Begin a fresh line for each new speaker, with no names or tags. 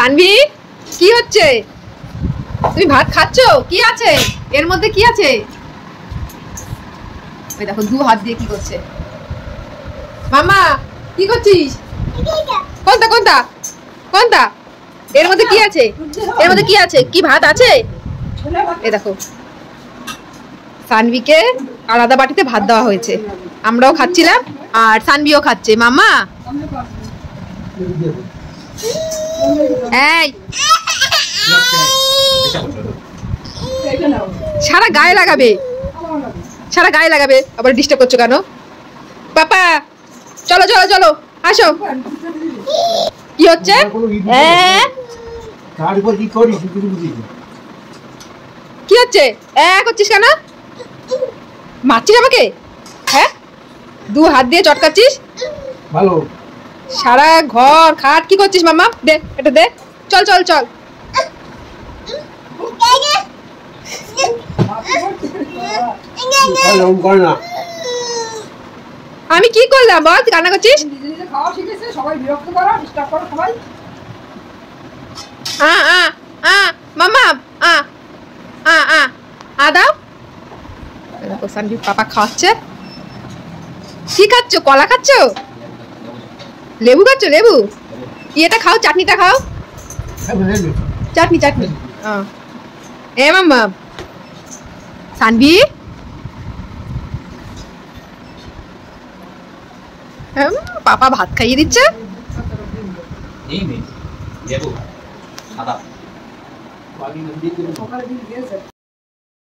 সানভি কি হচ্ছে? তুমি ভাত খাচ্ছ? কি আছে এর মধ্যে? কি আছে? ওই দেখো দু হাত দিয়ে কি করছে। মামা কি করছিস? কোনটা কোনটা কোনটা? এর মধ্যে কি আছে? এর মধ্যে কি আছে? কি ভাত আছে? এই দেখো সানভিকে আলাদা বাটিতে ভাত দেওয়া হয়েছে, আমরাও খাচ্ছিলাম আর সানভিও খাচ্ছে। মামা এই সারা গায়ে লাগাবে, সারা গায়ে লাগাবে, আবার ডিস্টার্ব করছো কেন? পাপা চলো চলো চলো আসো। কি হচ্ছে? কি হচ্ছে? করছিস কেন? মারছিস আমাকে? হ্যাঁ, দু হাত দিয়ে চটকাচ্ছিস। ভালো সারা ঘর খাট কি করছিস? মামা দে এটা দে, চল চল চল। আমি কি করলাম বল? তুই কান্না করছিস? মামা দাও। দেখো সানভি পাপা খাওয়াচ্ছে। কি খাচ্ছ? কলা খাচ্ছ? লেবু খাচ্ছ? লেবু এটা খাও, চাটনিটা খাও। চাটনি চাটনি। এ মাম্মা সানভি পাপা ভাত খাইয়ে দিচ্ছে।